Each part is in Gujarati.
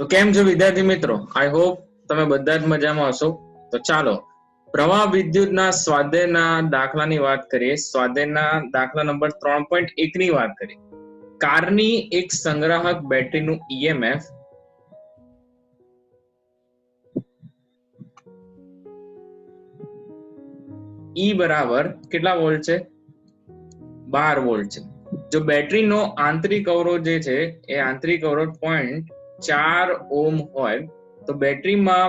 તો કેમ છો વિદ્યાર્થી મિત્રો? આઈ હોપ તમે બધા જ મજામાં હશો. તો ચાલો પ્રવાહ વિદ્યુતના સ્વાધ્યાયના દાખલાની વાત કરીએ. સ્વાધ્યાયના દાખલા નંબર 3.1 ની વાત કરીએ. કારની એક સંગ્રાહક બેટરીનું ઈએમએફ ઈ બરાબર કેટલા વોલ્ટ છે? 12 વોલ્ટ છે. જો બેટરીનો આંતરિક અવરોધ જે છે એ આંતરિક અવરોધ 0.4 ઓહમ હોય તો બેટરીમાં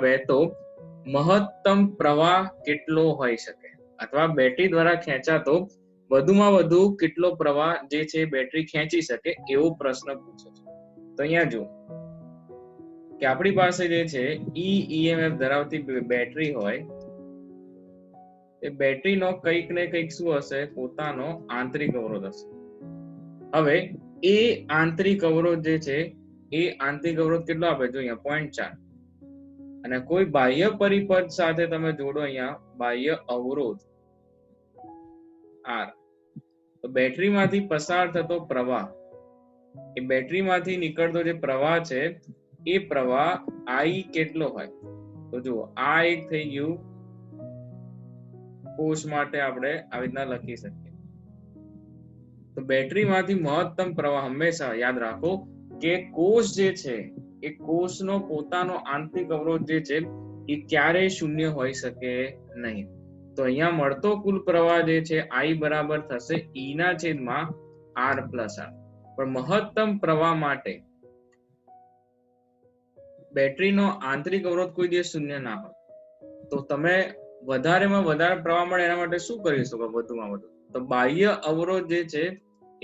વહેતો મહત્તમ પ્રવાહ કેટલો હોઈ શકે, અથવા બેટરી દ્વારા ખેંચાતો વધુમાં વધુ કેટલો પ્રવાહ જે છે બેટરી ખેંચી શકે એવો પ્રશ્ન પૂછ્યો છે. તો અહીંયા જુઓ કે આપણી પાસે જે છે ઈએમએફ ધરાવતી બેટરી હોય, એ બેટરીનો કંઈક ને કંઈક શું હશે? પોતાનો આંતરિક અવરોધ હશે. હવે એ આંતરિક અવરોધ જે છે એ આંતરિક અવરોધ કેટલો આપે? જો અહીંયા 0.4, અને કોઈ બાહ્ય પરિપથ સાથે તમે જોડો અહીંયા બાહ્ય અવરોધ R, તો બેટરીમાંથી પસાર થતો પ્રવાહ, એ બેટરીમાંથી નીકળતો જે પ્રવાહ છે એ પ્રવાહ I કેટલો હોય? તો જુઓ આ એક થઈ ગયું કોષ માટે આપણે આવી રીતના લખી શકીએ. તો બેટરીમાંથી મહત્તમ પ્રવાહ હંમેશા યાદ રાખો કે કોષ જે છે એ કોષનો પોતાનો આંતરિક અવરોધ જે છે એ ક્યારેય શૂન્ય હોઈ શકે નહીં. તો અહીંયા મળતો કુલ પ્રવાહ જે છે I બરાબર થશે E ના છેદમાં R પ્લસ R. પણ મહત્તમ પ્રવાહ માટે બેટરીનો આંતરિક અવરોધ કોઈ દિવસ શૂન્ય ના હોય. તો તમે વધારેમાં વધારે પ્રવાહ મળે એના માટે શું કરી શકો? વધુમાં વધુ તો બાહ્ય અવરોધ જે છે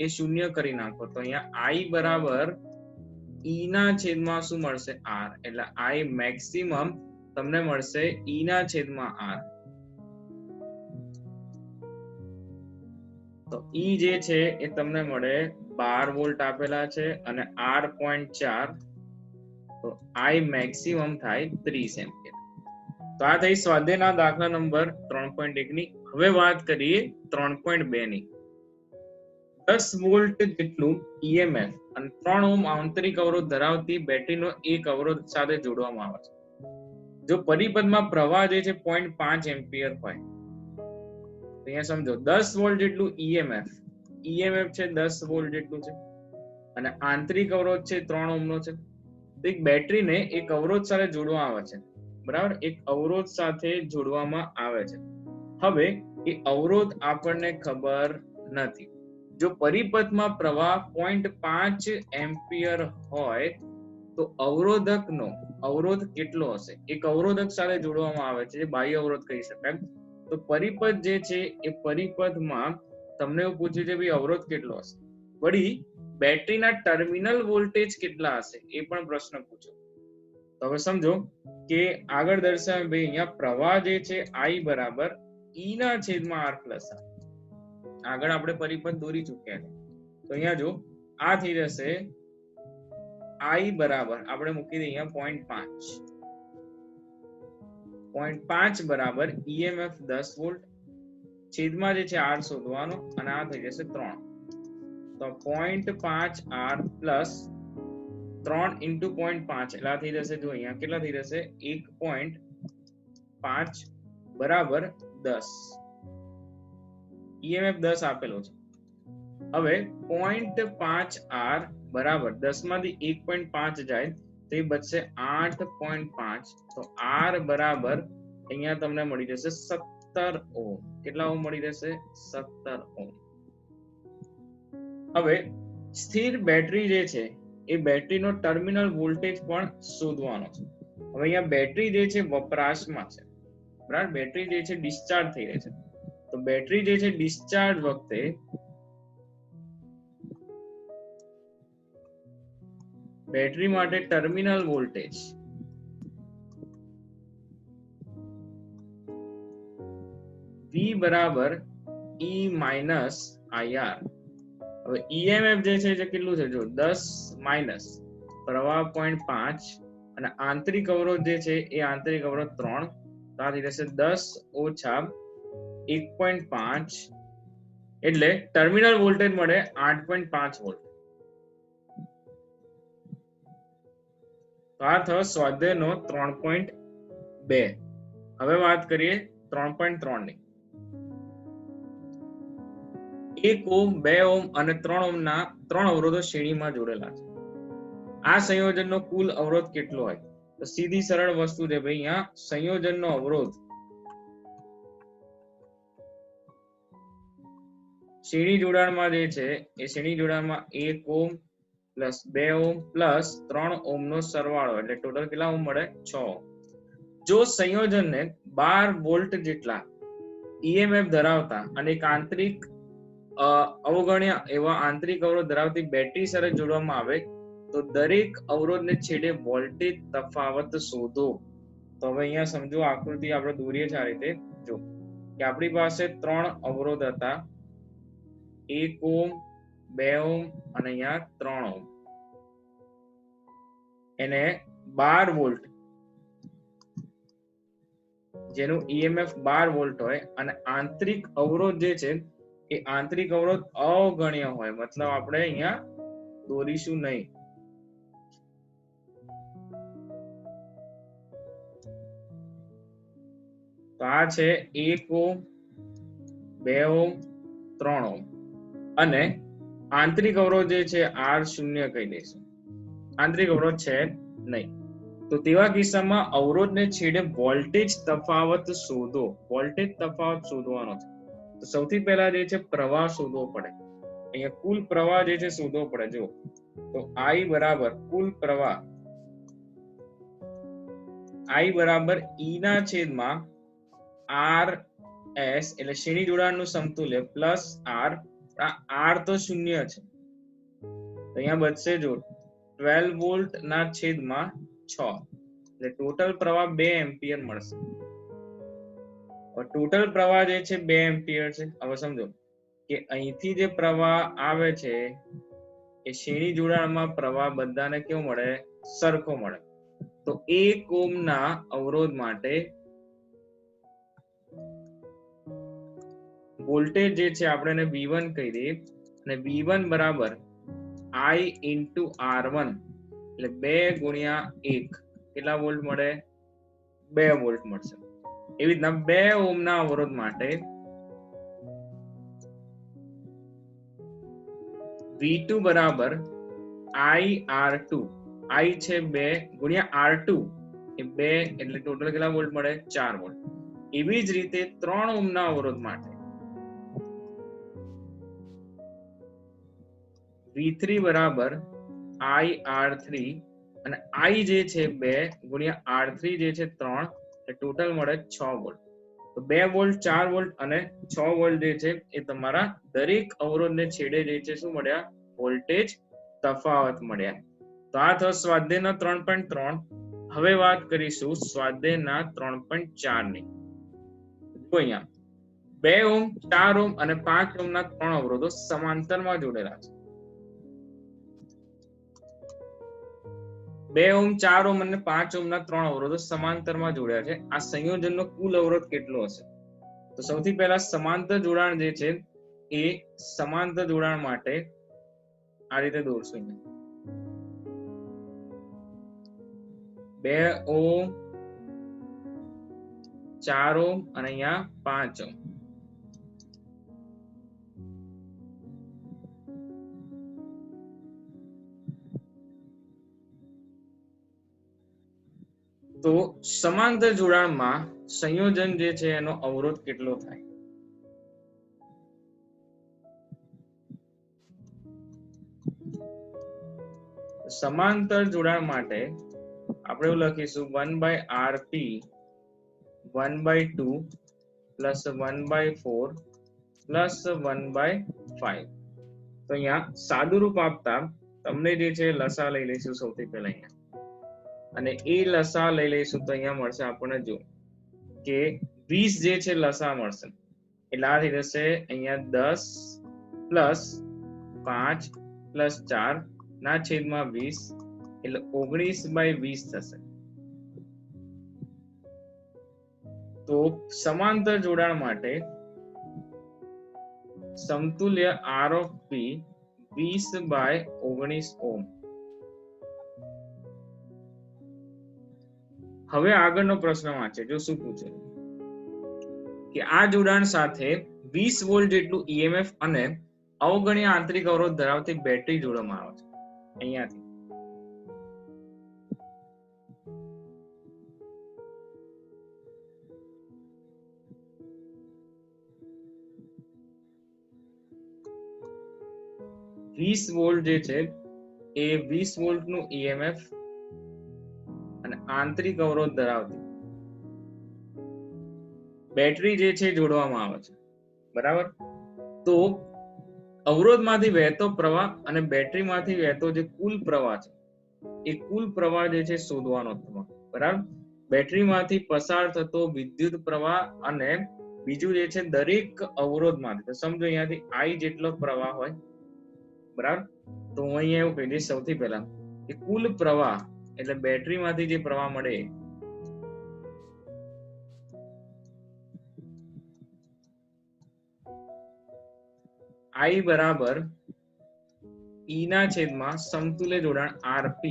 એ શૂન્ય કરી નાખો. તો અહીંયા I બરાબર E ના છેદમાં શું મળશે? R. એટલે I મેક્સિમમ તમને મળશે E ના છેદમાં R. તો E જે છે એ તમને મળે 12 વોલ્ટ આપેલા છે અને R 0.4, તો I મેક્સિમમ થાય 30 એમ્પિયર. તો આ થઈ સ્વાધ્યાયના દાખલા નંબર 3.1 ની. હવે વાત કરીએ 3.2 ની. 10 વોલ્ટ જેટલું ઈએમએફ અને 3 ઓહમ આંતરિક અવરોધ ધરાવતી બેટરીનો એક અવરોધ સાથે જોડવામાં આવે છે. જો પરિપથમાં પ્રવાહ જે છે 0.5 એમ્પિયર હોય, તો અહીંયા સમજો 10 વોલ્ટ જેટલું ઈએમએફ છે 10 વોલ્ટ જેટલું છે, અને આંતરિક અવરોધ છે 3 ઓહમનો છે. તો એક બેટરીને એક અવરોધ સાથે જોડવામાં આવે છે, બરાબર? એક અવરોધ સાથે જોડવામાં આવે છે. હવે એ અવરોધ આપણને ખબર નથી. જો પરિપથમાં પ્રવાહ 0.5 એમ્પિયર હોય તો અવરોધકનો અવરોધ કેટલો હશે? એક અવરોધક સાથે જોડવામાં આવે છે, જે બાહ્ય અવરોધ કહી શકાય. તો પરિપથ જે છે એ પરિપથમાં તમને એવું પૂછ્યું છે ભાઈ અવરોધ કેટલો હશે. વળી બેટરીના ટર્મિનલ વોલ્ટેજ કેટલા હશે એ પણ પ્રશ્ન પૂછ્યો. તો હવે સમજો કે આગળ દર્શાવ્યા ભાઈ અહીંયા પ્રવાહ જે છે I બરાબર E ના છેદમાં R પ્લસ R. આગળ આપણે પરિપથ દોરી ચૂક્યા છે. તો અહીંયા જો આ થઈ જશે I બરાબર આપણે મૂકી દઈએ અહીંયા 0.5 બરાબર EMF 10 વોલ્ટ છેદમાં જે છે R શોધવાનો, અને આ થઈ જશે 3. તો 0.5 R પ્લસ 3 ઇન્ટુ 0.5 એટલે આ થઈ જશે, જો અહીંયા કેટલા થઈ જશે? 1.5 બરાબર 10. ઈએમએફ 10 આપેલો છે. હવે 0.5 R બરાબર 10 માંથી 1.5 જાય તો એ બચશે 8.5. તો R બરાબર અહીંયા તમને મળી જશે 17 ઓહમ. કેટલા ઓહમ મળી જશે? 17 ઓહમ. હવે સ્થિર બેટરી જે છે એ બેટરીનો ટર્મિનલ વોલ્ટેજ પણ શોધવાનો છે. હવે અહીંયા બેટરી જે છે વપરાશમાં છે, બરાબર? બેટરી જે છે ડિસ્ચાર્જ થઈ રહી છે. તો બેટરી જે છે ડિસ્ચાર્જ વખતે બેટરી માટે ટર્મિનલ વોલ્ટેજ V બરાબર E માઇનસ IR. હવે ઈએમએફ જે છે એ કેટલું છે? જો 10 માઇનસ પ્રવાહ 0.5 અને આંતરિક અવરોધ જે છે એ આંતરિક અવરોધ 3, તો આ થઈ જશે 10 ઓછા 1.5 એટલે ટર્મિનલ વોલ્ટેજ મળે 8.5 વોલ્ટ. તો આ થયો સ્વાધ્યાયનો 3.2. હવે વાત કરીએ 3.3 ની. 1 ઓમ 2 ઓમ અને 3 ઓમના 3 અવરોધો શ્રેણીમાં જોડેલા છે. આ સંયોજનનો કુલ અવરોધ કેટલો હોય? તો સીધી સરળ વસ્તુ છે ભાઈ, અહીંયા સંયોજનનો અવરોધ શ્રેણી જોડાણમાં જે છે એ શ્રેણી જોડાણમાં 1 ઓમ પ્લસ 2 ઓમ પ્લસ 3 ઓમ નો સરવાળો એટલે ટોટલ કેટલા ઓમ મળે? 6 ઓમ. જો સંયોજનને 12 વોલ્ટ જેટલા ઈએમએફ ધરાવતા અને એક આંતરિક અવગણ્ય એવા આંતરિક અવરોધ ધરાવતી બેટરી સાથે જોડવામાં આવે તો દરેક અવરોધને છેડે વોલ્ટેજ તફાવત શોધો. તો હવે અહીંયા સમજો, આકૃતિ આપણે દોરીએ છીએ આ રીતે. જો કે આપણી પાસે 3 અવરોધ હતા, 1 ઓમ 2 ઓમ અને અહીંયા 3 ઓમ. એને 12 વોલ્ટ, જેનું ઈએમએફ 12 વોલ્ટ હોય અને આંતરિક અવરોધ જે છે એ આંતરિક અવરોધ અવગણ્ય હોય, મતલબ આપણે અહીંયા દોરીશું નહીં. તો આ છે 1 ઓમ 2 ઓમ 3 ઓમ અને આંતરિક અવરોધ જે છે R0 કહી દઈશું, આંતરિક અવરોધ છે નહીં. તો તેવા કિસ્સામાં અવરોધને છેડે વોલ્ટેજ તફાવત શોધો. વોલ્ટેજ તફાવત શોધવાનો છે. તો સૌથી પહેલા જે છે પ્રવાહ શોધવો પડે. અહીંયા કુલ પ્રવાહ જે છે શોધવો પડે. જો તો I બરાબર કુલ પ્રવાહ, I બરાબર E ના છેદમાં RS એટલે શ્રેણી જોડાણનું સમતુલ્ય પ્લસ R. R તો 0 છે, તો અહીંયા બચશે જો 12 વોલ્ટ ના છેદમાં 6 એટલે ટોટલ પ્રવાહ 2 એમ્પિયર મળશે. ટોટલ પ્રવાહ જે છે 2 એમ્પિયર છે. હવે સમજો કે અહીંથી જે પ્રવાહ આવે છે એ શ્રેણી જોડાણમાં પ્રવાહ બધાને કેવો મળે? સરખો મળે. તો 1 ઓમના અવરોધ માટે વોલ્ટેજ જે છે આપણે એને V1 કહી દઈએ અને V1 બરાબર I into R1 એટલે 2 ગુણ્યા 1 કેટલા વોલ્ટ મળે? 2 વોલ્ટ મળશે. એવી રીતના 2 ઓમના અવરોધ માટે V2 બરાબર I R2, I છે 2 ગુણ્યા R2 એ 2 એટલે ટોટલ કેટલા વોલ્ટ મળે? 4 વોલ્ટ. એવી જ રીતે 3 ઓમના અવરોધ માટે V3 બરાબર I R3 અને I જે છે 2 ગુણ્યા R3 જે છે 3 એટલે ટોટલ મળે 6 વોલ્ટ. તો 2 વોલ્ટ 4 વોલ્ટ અને 6 વોલ્ટ જે છે એ તમારા દરેક અવરોધને છેડે જે છે શું મળ્યા? વોલ્ટેજ તફાવત મળ્યા. તો આ થયો સ્વાધ્યાયના 3.3. હવે વાત કરીશું સ્વાધ્યાયના 3.4 ની. તો અહીંયા 2 ઓમ 4 ઓમ અને 5 ઓમના 3 અવરોધો સમાંતરમાં જોડેલા છે. 2 ઓમ 4 ઓમ અને 5 ઓમના 3 અવરોધો સમાંતરમાં જોડ્યા છે. આ સંયોજનનો કુલ અવરોધ કેટલો હશે? તો સૌથી પહેલા સમાંતર જોડાણ જે છે એ સમાંતર જોડાણ માટે આ રીતે દોરશું. 2 ઓમ 4 ઓમ અને અહીંયા 5 ઓમ. તો સમાંતર જોડાણમાં સંયોજન જે છે એનો અવરોધ કેટલો થાય? સમાંતર જોડાણ માટે આપણે એવું લખીશું 1/RP 1/2 પ્લસ 1/4 પ્લસ 1/5. તો અહીંયા સાદું રૂપ આપતા તમને જે છે લસા લઈ લઈશું સૌથી પહેલા અહીંયા, અને એ લસા લઈ લઈશું તો અહીંયા મળશે આપણને જો કે 20 જે છે લસા મળશે. એટલે આ થઈ જશે અહીંયા 10 પ્લસ 5 પ્લસ 4 ના છેદમાં 20 એટલે 19/20 થશે. તો સમાંતર જોડાણ માટે સમતુલ્ય R of P 20/19 ઓમ. હવે આગળનો પ્રશ્ન વાંચે જો શું પૂછે કે આ જોડાણ સાથે 20 વોલ્ટ જેટલું ઈએમએફ અને અવગણ્ય આંતરિક અવરોધ ધરાવતી બેટરી જોડવામાં આવે છે અહીંયાથી વીસ વોલ્ટ જે છે એ 20 વોલ્ટ નું ઈએમએફ અને આંતરિક અવરોધ ધરાવતી બેટરી જે છે જોડવામાં આવે છે બરાબર તો અવરોધમાંથી વહેતો પ્રવાહ અને બેટરીમાંથી વહેતો જે કુલ પ્રવાહ છે એ કુલ પ્રવાહ જે છે શોધવાનો તમારે બરાબર બેટરીમાંથી પસાર થતો વિદ્યુત પ્રવાહ અને બીજું જે છે દરેક અવરોધમાંથી તો સમજો અહીંયાથી I જેટલો પ્રવાહ હોય બરાબર તો હું અહીંયા એવું કહી દઈશ સૌથી પહેલા કે કુલ પ્રવાહ એટલે બેટરીમાંથી જે પ્રવાહ મળે I બરાબર E ના છેદમાં સમતુલ્ય જોડાણ RP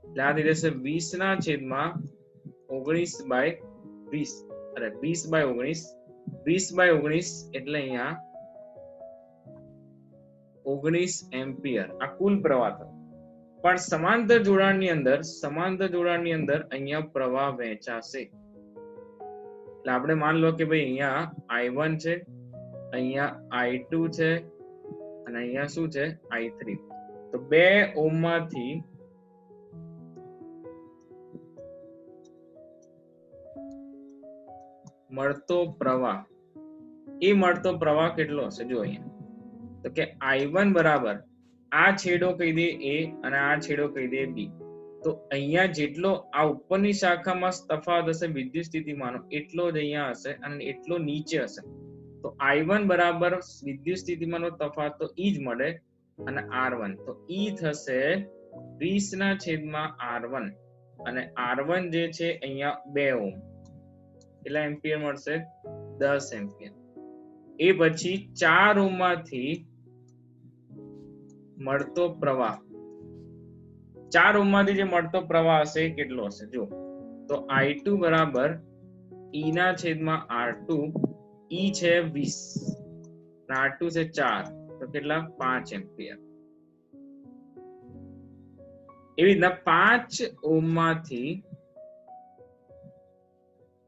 એટલે આ થઈ જશે 20 ના છેદમાં 19/20 અરે 20/19 20/19 એટલે અહીંયા 19 એમ્પિયર આ કુલ પ્રવાહ થયો પણ સમાંતર જોડાણની અંદર અહીંયા પ્રવાહ વહેંચાશે એટલે આપણે માન લો કે ભાઈ અહીંયા I1 છે અહીંયા I2 છે અને અહીંયા શું છે I3 તો 2 ઓહ્મ માંથી મળતો પ્રવાહ કેટલો હશે જો અહીંયા તો કે I1 બરાબર આ છેડો કહી દે A અને આ છેડો કહી દે B તો અહીંયા જેટલો આ ઉપરની શાખામાં તફાવત હશે વિદ્યુત સ્થિતિમાનનો એટલો જ અહીંયા હશે અને એટલો નીચે હશે તો I1 બરાબર વિદ્યુત સ્થિતિમાનનો તફાવત તો E જ મળે અને R1 તો E થશે 20 ના છેદમાં R1 અને R1 જે છે અહીંયા 2 ઓહ્મ કેટલા એમ્પિયર મળશે 10 એમ્પિયર એ પછી 4 ઓહ્મ માંથી મળતો પ્રવાહ 4 ઓહ્મ માંથી જે મળતો પ્રવાહ હશે કેટલો હશે જો તો I2 બરાબર E ના છેદમાં R2 E છે 20 R2 છે 4 તો કેટલા 5 એમ્પિયર એવી રીતના 5 ઓહ્મ માંથી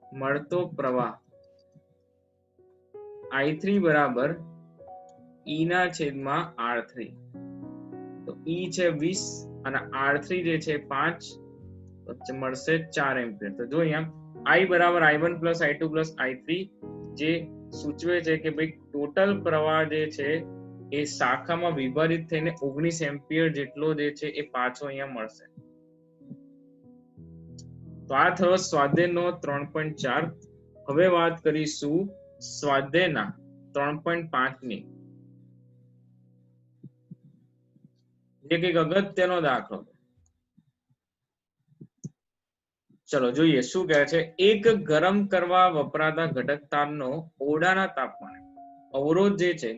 મળતો પ્રવાહ I3 બરાબર E ના છેદમાં R3 તો E છે 20 અને R3 જે છે 5 વચ્ચે મળશે 4 એમ્પિયર તો જો અહીંયા I બરાબર I1 plus I2 plus I3 જે સૂચવે છે કે ભાઈ ટોટલ પ્રવાહ જે છે એ શાખામાં વિભાજિત થઈને 19 એમ્પિયર જેટલો જે છે એ પાછો અહીંયા મળશે તો આ થયો સ્વાધ્યાયનો 3.4 હવે વાત કરીશું સ્વાધ્યાયના 3.5 ની જે કંઈક અગત્યનો દાખલો ચલો જોઈએ શું કહે છે એક ગરમ કરવા વપરાતા ઘટક તારનો ઓરડાના તાપમાને અવરોધ જે છે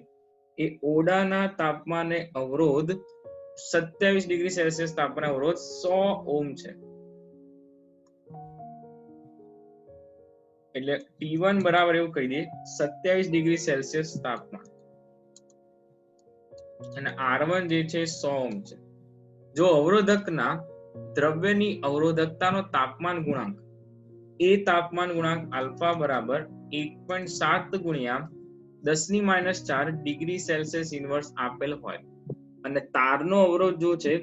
એ ઓરડાના તાપમાને અવરોધ 27 ડિગ્રી સેલ્સિયસ તાપમાને અવરોધ 100 ઓહ્મ છે એટલે T1 બરાબર એવું કહી દે 27 ડિગ્રી સેલ્સિયસ તાપમાન અને R1 જે છે 100 ઓહ્મ છે જો અવરોધકના દ્રવ્યની અવરોધકતાનો તાપમાન ગુણાંક એ તાપમાન ગુણાંક આલ્ફા બરાબર 1.7 ગુણ્યા 10⁻⁴ ડિગ્રી સેલ્સિયસ ઇન્વર્સ આપેલ હોય અને તારનો અવરોધ જો છે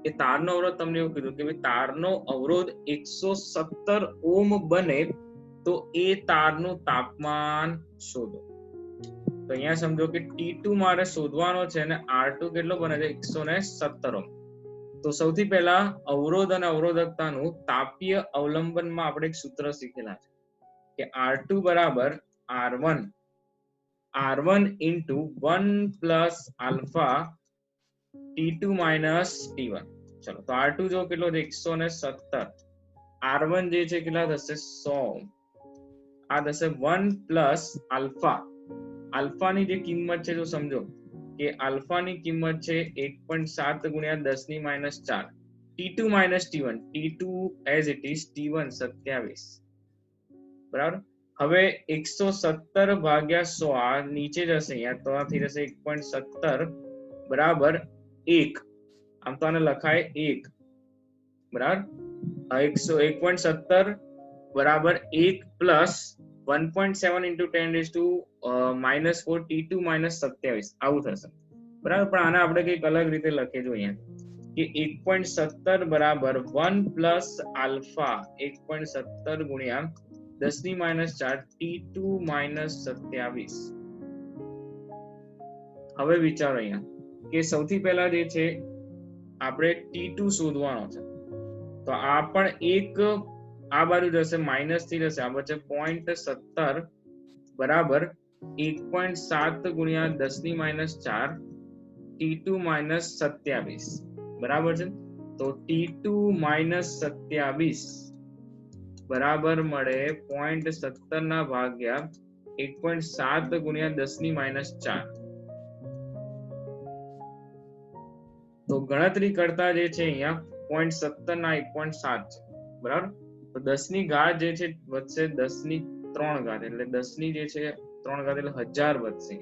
એ તારનો અવરોધ તમને એવું કીધું કે ભાઈ તારનો અવરોધ 117 ઓહ્મ બને તો એ તારનું તાપમાન શોધો તો અહીંયા સમજો કે T2 મારે શોધવાનો છે અને R2 કેટલો બને છે 117 ઓહ્મ તો સૌથી પહેલા અવરોધ અને અવરોધકતાનું તાપીય અવલંબનમાં આપણે એક સૂત્ર શીખેલા છે કે R2 બરાબર R1 into 1 plus alpha T2 minus T1 ચલો તો R2 જો કેટલો છે 117 R1 જે છે કેટલા થશે 100 આ થશે 1 plus આલ્ફાની જે કિંમત છે જો સમજો કે આલ્ફાની કિંમત છે 1.7 ગુણ્યા 10⁻⁴ T2 minus T1, T2 as it is, T1 27, બરાબર. હવે 117 ભાગ્યા 100 આ નીચે જશે અહીંયા, તો આ થઈ જશે 1.17 બરાબર 1. આમ તો આને લખાય 1, બરાબર. 1.17 બરાબર 1 plus 1.7 into 10 raised to -4 T2 minus 27 આવું થશે, બરાબર. પણ આને આપણે કંઈક અલગ રીતે લખીએ જો અહીંયા કે 1.17 બરાબર 1 પ્લસ આલ્ફા 1.17 ગુણ્યા 10 ની -4 T2 minus 27. હવે વિચારો અહીંયા કે સૌથી પહેલા જે છે આપણે T2 શોધવાનો છે, તો આ પણ એક આ બાજુ જશે માઇનસ થી જશે, આ બચે 0.17 બરાબર 1.7 ગુણ્યા 10 ની -4 T2 minus 27 બરાબર છે. તો T2 minus 27 બરાબર મળે 0.17 ના ભાગ્યા 1.7 ગુણ્યા 10 ની -4. તો ગણતરી કરતા જે છે અહીંયા 0.17 ના 1.7 છે, બરાબર. તો 10 ની ઘાત જે છે વધશે 10 ની 3 ઘાત, એટલે 10 ની જે છે 3 ઘાત એટલે 1000 વધશે.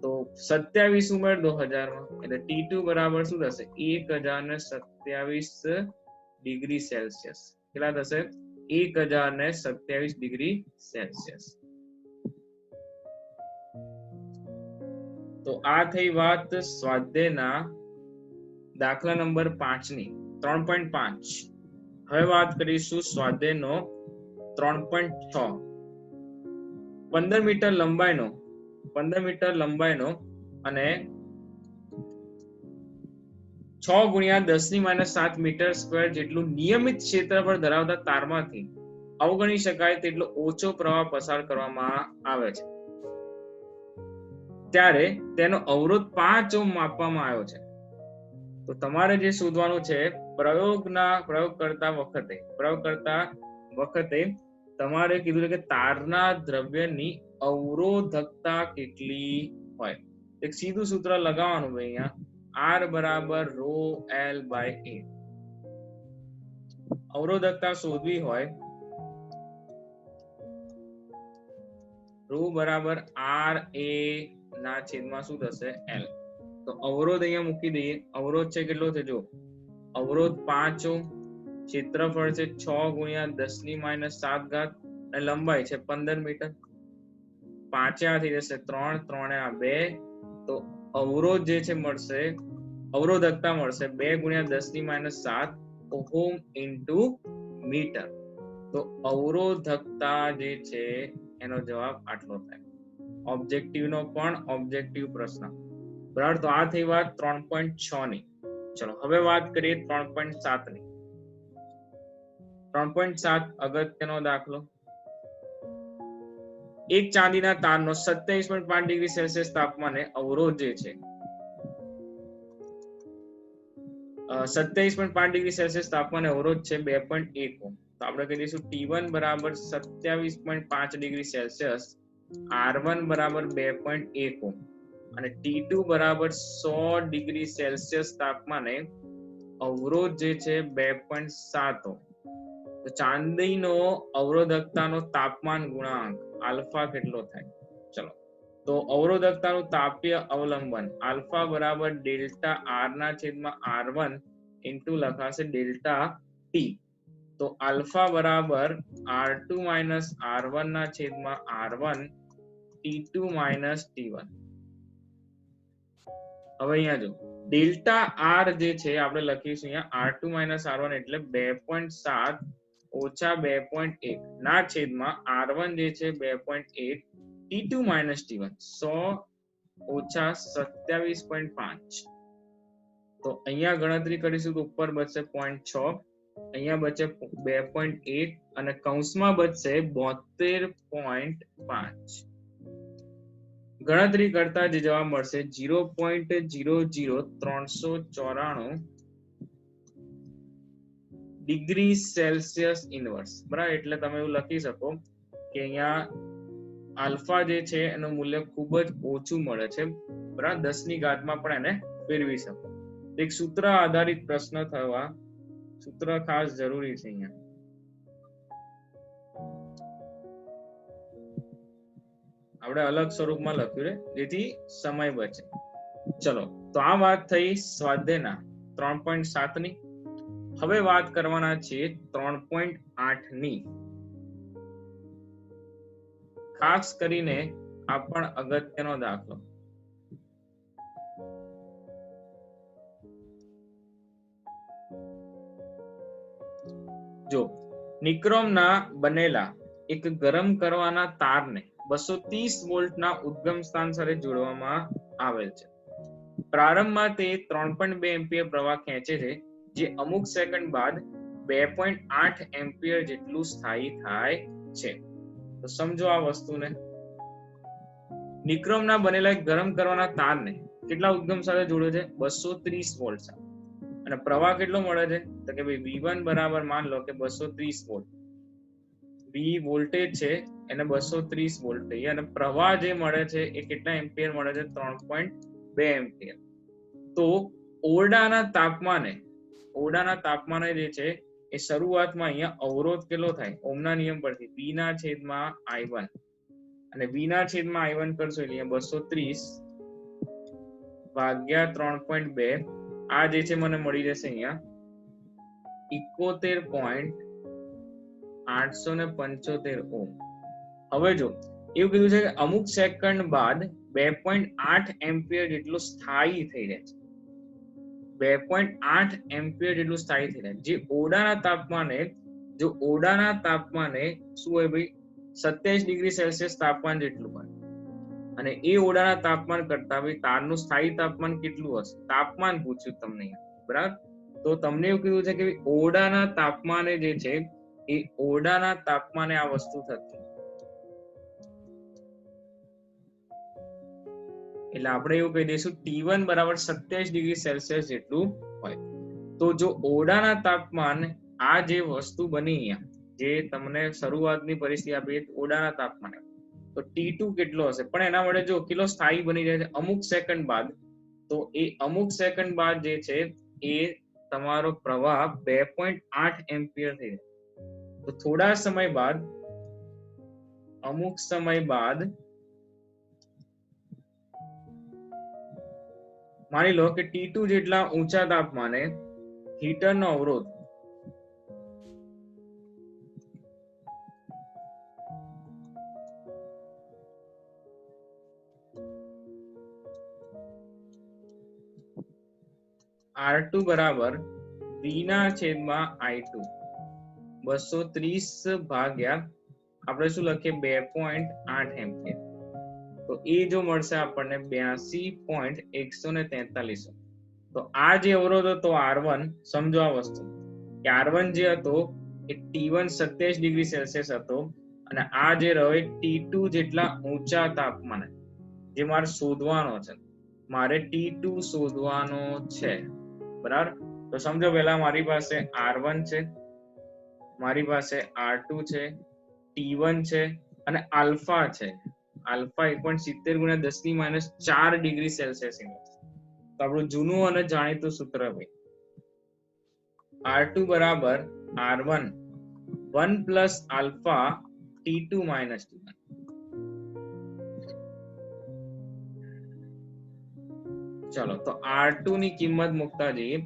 તો 27 ઉમેર દો 1000 માં, એટલે T2 બરાબર શું થશે 1027 ડિગ્રી સેલ્સિયસ. કેટલા થશે 1027 ડિગ્રી સેલ્સિયસ. તો આ થઈ વાત સ્વાધ્યાયના દાખલા નંબર 5 ની 3.5. હવે વાત કરીશું સ્વાધ્યાયનો 3.6. 15 મીટર લંબાઈનો અને 6 ગુણ્યા 10 ની -7 મીટર સ્ક્વેર જેટલું નિયમિત ક્ષેત્રફળ ધરાવતા તારમાંથી અવગણી શકાય તેટલો ઓછો પ્રવાહ પસાર કરવામાં આવે છે, ત્યારે તેનો અવરોધ 5 ઓહ્મ માપવામાં આવ્યો છે. તો તમારે જે શોધવાનું છે પ્રયોગ કરતા વખતે તમારે કીધું છે કે તારના દ્રવ્યની અવરોધકતા કેટલી હોય. એક સીધું સૂત્ર લગાવવાનું ભાઈ અહીંયા, R બરાબર rho L by A. અવરોધકતા શોધવી હોય rho બરાબર R A ના છેદમાં શું થશે L. તો અવરોધ અહીંયા મૂકી દઈએ. અવરોધ છે કેટલો છે જો, અવરોધ 5 ઓહ્મ, ક્ષેત્રફળ છે 6 ગુણ્યા 10 ની -7 ઘાત અને લંબાઈ છે 15 મીટર. 5 આ થઈ જશે 3, 3 આ 2. તો અવરોધ જે છે મળશે, અવરોધકતા મળશે 2 ગુણ્યા 10 ની -7 ઓહમ ઇન્ટુ મીટર. તો અવરોધકતા જે છે એનો જવાબ આટલો થાય. ઓબ્જેક્ટિવ નો પણ ઓબ્જેક્ટિવ પ્રશ્ન, બરાબર. તો આ થઈ વાત 3.6 ની. ચલો હવે વાત કરીએ 3.7 ની. 3.7 અગત્યનો દાખલો. એક ચાંદીના તારનો 27.5 ડિગ્રી સેલ્સિયસ તાપમાને અવરોધ જે છે 27.5 ડિગ્રી સેલ્સિયસ તાપમાને અવરોધ છે 2.1 ઓહ્મ. તો આપણે કહી દઈશું T1 બરાબર 27.5 ડિગ્રી સેલ્સિયસ, R1 બરાબર 2.1 ઓહ્મ અને T2 બરાબર 100 ડિગ્રી સેલ્સિયસ તાપમાને અવરોધ જે છે 2.7 ઓહ્મ. તો ચાંદીનો અવરોધકતાનો તાપમાન ગુણાંક આલ્ફા કેટલો થાય? ચલો, તો અવરોધકતાનું તાપીય અવલંબન આલ્ફા બરાબર ડેલ્ટા આર ના છેદમાં R1 ઇન્ટુ લખાશે ડેલ્ટા ટી. તો આલ્ફા બરાબર R2 માઇનસ R1 ના છેદમાં R1 T2 માઇનસ T1. હવે અહીંયા જો ડેલ્ટા આર જે છે આપણે લખીશું અહીંયા R2 માઇનસ R1 એટલે 2.7 ઓછા 2.1 ના છેદમાં R1 જે છે 2.1 T2 માઇનસ T1 100 ઓછા 27.5. તો અહીંયા ગણતરી કરીશું તો ઉપર બચશે 0.6, અહીંયા બચે 2.1 અને કૌંસમાં બચશે 72.5. ગણતરી કરતા જે જવાબ મળશે 0.00394 ડિગ્રી સેલ્સિયસ ઇનવર્સ, બરાબર. એટલે તમે એવું લખી શકો કે અહીંયા આલ્ફા જે છે એનું મૂલ્ય ખૂબ જ ઓછું મળે છે, બરાબર. 10 ની ઘાતમાં પણ એને ફેરવી શકો. એક સૂત્ર આધારિત પ્રશ્ન થવા સૂત્ર ખાસ જરૂરી છે અહીંયા. આપણે અલગ સ્વરૂપમાં લખ્યું છે જેથી સમય બચે. ચલો, તો આ વાત થઈ સ્વાધ્યાયના 3.7 ની. હવે વાત કરવાના છે 3.8 ની. ખાસ કરીને આ પણ અગત્યનો દાખલો. જો નિક્રોમના બનેલા એક ગરમ કરવાના તારને 230 વોલ્ટના ઉદ્ગમ સ્થાન સાથે જોડવામાં આવેલ છે. પ્રારંભમાં તે 3.2 એમ્પિયર પ્રવાહ ખેંચે છે, જે અમુક સેકન્ડ બાદ 2.8 એમ્પિયર જેટલું સ્થાયી થાય છે. તો સમજો આ વસ્તુને. નિક્રોમના બનેલા એક ગરમ કરવાના તારને કેટલા ઉદ્ગમ સાથે જોડે છે? 230 વોલ્ટ સાથે. અને પ્રવાહ કેટલો મળે છે? તો કે ભાઈ V1 બરાબર માન લો કે 230 વોલ્ટ. V વોલ્ટેજ છે એને 230 વોલ્ટ કહીએ અને પ્રવાહ જે મળે છે એ કેટલા એમ્પિયર મળે છે? 3.2 એમ્પિયર. તો ઓરડાના તાપમાને જે છે એ શરૂઆતમાં અહીંયા અવરોધ કેટલો થાય? ઓહમના નિયમ પરથી V ના છેદમાં I1 અને V ના છેદમાં I1 કરશો એટલે 230 ભાગ્યા 3.2. આ જે છે મને મળી જશે અહીંયા 71.875 ઓહમ. હવે જો એવું કીધું છે કે અમુક સેકન્ડ બાદ 2.8 એમ્પિયર જેટલું સ્થાયી થઈ રહે છે. 2.8 એમ્પિયર જેટલું સ્થાયી થઈ રહે છે. જે ઓરડાના તાપમાને શું હોય ભાઈ? 27 ડિગ્રી સેલ્સિયસ તાપમાન જેટલું હોય. અને એ ઓરડાના તાપમાન કરતા ભાઈ તારનું સ્થાયી તાપમાન કેટલું હશે? તાપમાન પૂછ્યું તમને, બરાબર? તો તમને એવું કીધું છે કે ઓરડાના તાપમાને જે છે એ ઓરડાના તાપમાને આ વસ્તુ થતી. એટલે આપણે એવું કહી દઈશું T1 બરાબર 27 ડિગ્રી સેલ્સિયસ જેટલું હોય. તો જો ઓરડાના તાપમાન આ જે વસ્તુ બની અહીંયા, જે તમને શરૂઆતની પરિસ્થિતિ આપી ઓરડાના તાપમાને, તો T2 કેટલો હશે? પણ એના વડે જો કેટલો સ્થાયી બની જાય છે અમુક સેકન્ડ બાદ. તો એ અમુક સેકન્ડ બાદ જે છે એ તમારો પ્રવાહ 2.8 એમ્પિયર થઈ જાય. તો થોડા સમય બાદ, અમુક સમય બાદ માની લો કે T2 જેટલા ઊંચા તાપમાને હીટરનો અવરોધ R2 બરાબર V ના છેદમાં I2 230 ભાગ્યા આપણે શું લખીએ 2.8 એમ્પિયર. તો એ જો મળશે આપણને 82.143. તો આ જે અવરોધ હતો R1, સમજો આ વસ્તુ કે R1 જે હતો એ T1 27 ડિગ્રી સેલ્સિયસ હતો અને આ જે રહ્યો T2 જેટલા ઊંચા તાપમાને, જે મારે શોધવાનો છે. મારે T2 શોધવાનો છે, બરાબર? તો સમજો પહેલા મારી પાસે R1 છે, મારી પાસે R2 છે, T1 છે અને આલ્ફા છે. Alpha 1.70 × 10⁻⁴ degree Celsius. તો આપણું જૂનું અને જાણીતું સૂત્ર ભાઈ R2 બરાબર R1 1 plus alpha T2 minus T1. ચલો, તો R2 ની કિંમત મૂકતા જઈએ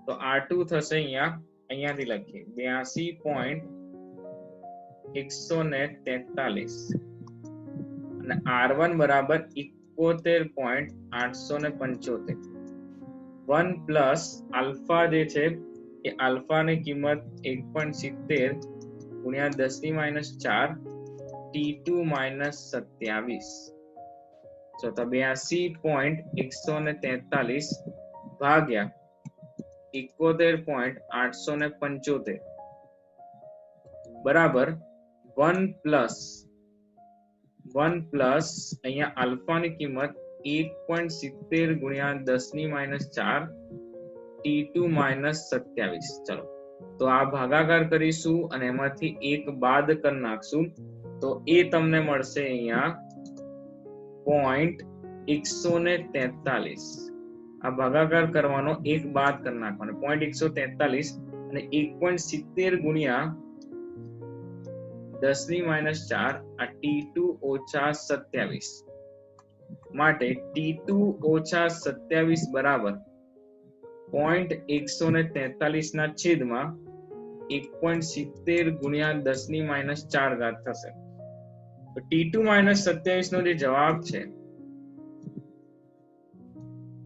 તો R2 થશે અહીંયાથી લખીએ 82.143 અને R1 બરાબર 71.875. 1 પ્લસ આલ્ફા જે છે એ આલ્ફાની કિંમત 1.70 × 10⁻⁴ T2 માઇનસ 27. તો 82.143 ભાગ્યા 71.875 બરાબર 1 પ્લસ અહીંયા આલ્ફાની કિંમત 1.70 × 10⁻⁴ T2 માઇનસ 27. ચલો, તો આ ભાગાકાર કરીશું અને એમાંથી એક બાદ કરી નાખશું તો એ તમને મળશે અહીંયા 0.143. આ ભાગાકાર કરવાનો, એક બાદ કરી નાખવાનો 0.143 અને 1.70 ગુણ્યા 10⁻⁴ આ T2 - 27 માટે T2 - 27 બરાબર 0.143 ના છેદમાં 1.70 ગુણ્યા 10⁻⁴ થશે. તો T2 - 27 નો જે જવાબ છે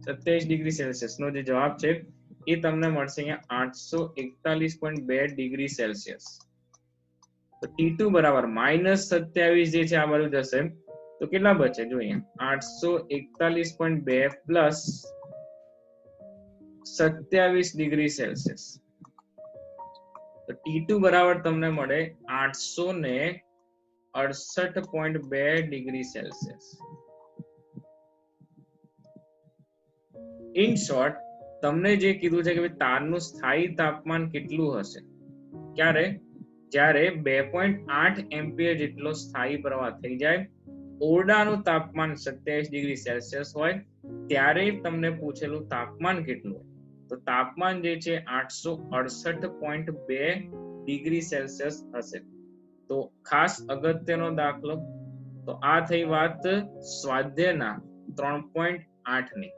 27 ડિગ્રી સેલ્સિયસ નો જે જવાબ છે એ તમને મળશે અહીંયા 841.2 ડિગ્રી સેલ્સિયસ. તો T2 બરાબર -27 જે છે આ બાજુ જશે તો કેટલા બચે જો અહીંયા 841.2 પ્લસ 27 ડિગ્રી સેલ્સિયસ. તો T2 બરાબર તમને મળે 868.2 ડિગ્રી સેલ્સિયસ. ઇન શોર્ટ તમને જે કીધું છે કે તારનું સ્થાયી તાપમાન કેટલું હશે, ક્યારે જ્યારે 2.8 એમ્પિયર જેટલો સ્થાયી પ્રવાહ થઈ જાય, ઓરડાનું તાપમાન 27 ડિગ્રી સેલ્સિયસ હોય, ત્યારે તમને પૂછેલું તાપમાન કેટલું હોય. તો તાપમાન જે છે 868.2 ડિગ્રી સેલ્સિયસ હશે. તો ખાસ અગત્યનો દાખલો. તો આ થઈ વાત સ્વાધ્યાયના 3.8 ની.